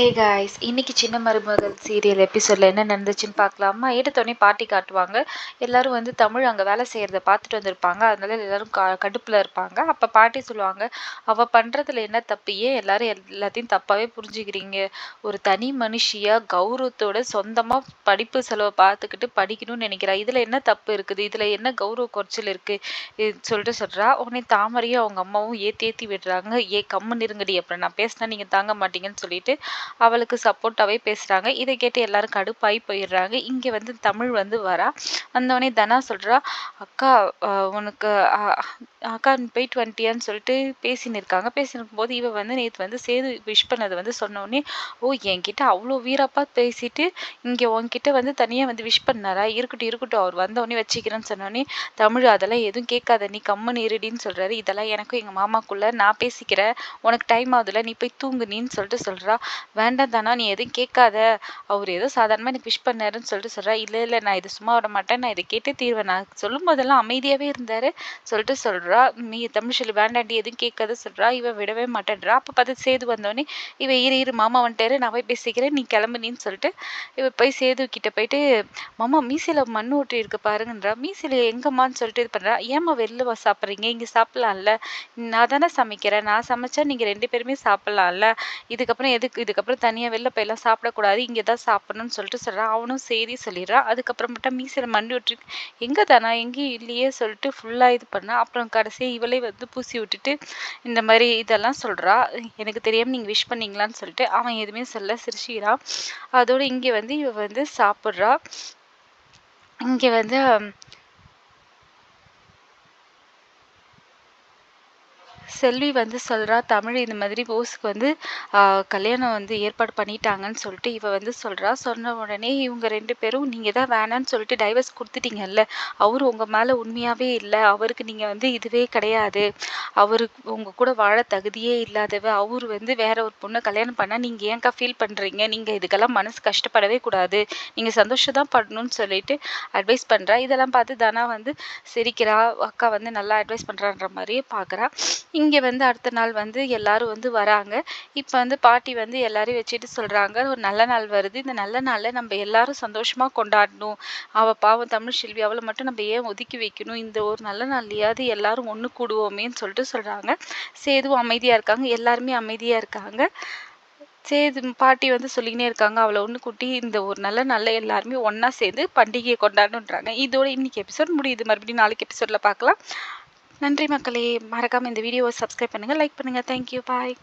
ஏ guys, இன்னைக்கு சின்ன மருமகள் சீரியல் எபிசோடில் என்ன நடந்துச்சுன்னு பார்க்கலாமா? எடுத்தோடனே பாட்டி காட்டுவாங்க. எல்லாரும் வந்து தமிழ் அங்கே வேலை செய்கிறத பார்த்துட்டு வந்திருப்பாங்க. அதனால எல்லாரும் கடுப்பில் இருப்பாங்க. அப்போ பாட்டி சொல்லுவாங்க, அவள் பண்ணுறதுல என்ன தப்பு? ஏன் எல்லாரும் எல்லாத்தையும் தப்பாகவே புரிஞ்சுக்கிறீங்க? ஒரு தனி மனுஷியாக கௌரவத்தோட சொந்தமாக படிப்பு செலவை பார்த்துக்கிட்டு படிக்கணும்னு நினைக்கிறா. இதில் என்ன தப்பு இருக்குது? இதில் என்ன கௌரவ குறைச்சல் இருக்குது சொல்லிட்டு சொல்கிறா. உடனே தாமரையும் அவங்க அம்மாவும் ஏற்றி விடுறாங்க. கம்முன்னு இருங்கடி, அப்புறம் நான் பேசினா நீங்கள் தாங்க மாட்டீங்கன்னு சொல்லிட்டு அவளுக்கு சப்போர்ட்டாவே பேசுறாங்க. இதை கேட்டு எல்லாரும் கடுப்பாகி போயிடுறாங்க. இங்க வந்து தமிழ் வந்து வரா. வந்தோடனே தனா சொல்றா, அக்கா உனக்கு அக்கா நீ போயிட்டு வந்துட்டியான்னு சொல்லிட்டு பேசின்னு இருக்காங்க. பேசினிருக்கும் போது இவ வந்து நேற்று வந்து சேது விஷ் பண்ணதை வந்து சொன்னோடனே, ஓ என்கிட்ட அவ்வளோ வீரப்பா பேசிட்டு இங்கே உன்கிட்ட வந்து தனியாக வந்து விஷ் பண்ணாரா? இருக்கட்டும் இருக்கட்டும், அவர் வந்தோடனே வச்சுக்கிறேன்னு சொன்னோடனே, தமிழ் அதெல்லாம் எதுவும் கேட்காத, நீ கம்முன்னு இருடின்னு சொல்றாரு. இதெல்லாம் எனக்கும் எங்கள் மாமாக்குள்ள நான் பேசிக்கிறேன், உனக்கு டைம் ஆகுதுல, நீ போய் தூங்கு நீன்னு சொல்லிட்டு சொல்றா. வேண்டாம் தானா, நீ எதுவும் கேட்காத, அவர் ஏதோ சாதாரணமாக எனக்கு விஷ் பண்ணாருன்னு சொல்லிட்டு சொல்கிறா. இல்லை நான் இது சும்மா விட மாட்டேன், நான் இதை கேட்டே தீர்வேன், நான் சொல்லும் போதெல்லாம் அமைதியாகவே இருந்தார் சொல்லிட்டு சொல்கிறா. நீ தமிழ் சொல்லி வேண்டாண்டி எதுவும் கேட்காத சொல்கிறா. இவன் விடவே மாட்டேன்றா. அப்போ பார்த்து சேது வந்தோடனே இவ இரு மாமா வந்துட்டாரு, நான் போய் பேசிக்கிறேன், நீ கிளம்புனின்னு சொல்லிட்டு இவ போய் சேது கிட்ட போயிட்டு, மாமா மீசையில் மண் ஊட்டி இருக்கு பாருங்கன்றா. மீசையில் எங்கம்மான்னு சொல்லிட்டு இது பண்ணுறா. ஏம்மா வெளில சாப்பிட்றீங்க, இங்கே சாப்பிட்லாம்ல, நான் தானே சமைக்கிறேன், நான் சமைச்சா நீங்கள் 2 பேருமே சாப்பிட்லாம்ல, இதுக்கப்புறம் தனியாக வெளில போயெல்லாம் சாப்பிடக்கூடாது, இங்கே தான் சாப்பிடணும்னு சொல்லிட்டு சொல்கிறான். அவனும் சரி சொல்லிடுறான். அதுக்கப்புறமேட்டா மீசையில் மண்டி விட்டு எங்கே தானா எங்கேயும் இல்லையே சொல்லிட்டு ஃபுல்லாக இது பண்ணா. அப்புறம் கடைசியாக இவளே வந்து பூசி விட்டுட்டு இந்த மாதிரி இதெல்லாம் சொல்கிறா. எனக்கு தெரியாமல் நீங்கள் விஷ் பண்ணீங்களான்னு சொல்லிட்டு அவன் எதுவுமே சொல்ல சிரிச்சிக்கிறான். அதோடு இங்கே வந்து இவ வந்து சாப்பிட்றா. இங்கே வந்து செல்வி வந்து சொல்கிறா, தமிழ் இந்த மாதிரி போஸுக்கு வந்து கல்யாணம் வந்து ஏற்பாடு பண்ணிட்டாங்கன்னு சொல்லிட்டு இவ வந்து சொல்கிறா. சொன்ன உடனே இவங்க 2 பேரும், நீங்கள் தான் வேணான்னு சொல்லிட்டு டைவர்ஸ் கொடுத்துட்டீங்கல்ல, அவர் உங்கள் மேலே உண்மையாகவே இல்லை, அவருக்கு நீங்கள் வந்து இதுவே கிடையாது, அவருக்கு உங்கள் கூட வாழ தகுதியே இல்லாதவ, அவர் வந்து வேற ஒரு பொண்ணை கல்யாணம் பண்ணால் நீங்கள் ஏன்க்கா ஃபீல் பண்ணுறீங்க, நீங்கள் இதுக்கெல்லாம் மனசு கஷ்டப்படவே கூடாது, நீங்கள் சந்தோஷம் தான் படணும்னு சொல்லிட்டு அட்வைஸ் பண்ணுறா. இதெல்லாம் பார்த்து தானா வந்து சிரிக்கிறா. அக்கா வந்து நல்லா அட்வைஸ் பண்ணுறான்ற மாதிரியே பார்க்குறா. இங்கே வந்து அடுத்த நாள் வந்து எல்லாரும் வந்து வராங்க. இப்போ வந்து பாட்டி வந்து எல்லாரையும் வச்சுட்டு சொல்கிறாங்க, ஒரு நல்ல நாள் வருது, இந்த நல்ல நாளில் நம்ம எல்லாரும் சந்தோஷமாக கொண்டாடணும், அவள் பாவம் தமிழ் செல்வி, அவளை மட்டும் நம்ம ஏன் ஒதுக்கி வைக்கணும், இந்த ஒரு நல்ல நாள்லையாவது எல்லாரும் ஒன்று கூடுவோமேன்னு சொல்லிட்டு சொல்கிறாங்க. சேதுவும் அமைதியாக இருக்காங்க, எல்லாருமே அமைதியாக இருக்காங்க. சேது பாட்டி வந்து சொல்லிக்கினே இருக்காங்க, அவளை ஒன்று கூட்டி இந்த ஒரு நல்ல நாளில் எல்லாருமே ஒன்றா சேர்ந்து பண்டிகையை கொண்டாடணுன்றாங்க. இதோட இன்னைக்கு எபிசோட் முடியுது. மறுபடியும் நாளைக்கு எபிசோடில் பார்க்கலாம். நன்றி மக்களே. மறக்காமல் இந்த வீடியோவை சப்ஸ்கிரைப் பண்ணுங்கள், லைக் பண்ணுங்கள். தேங்க்யூ, பாய்.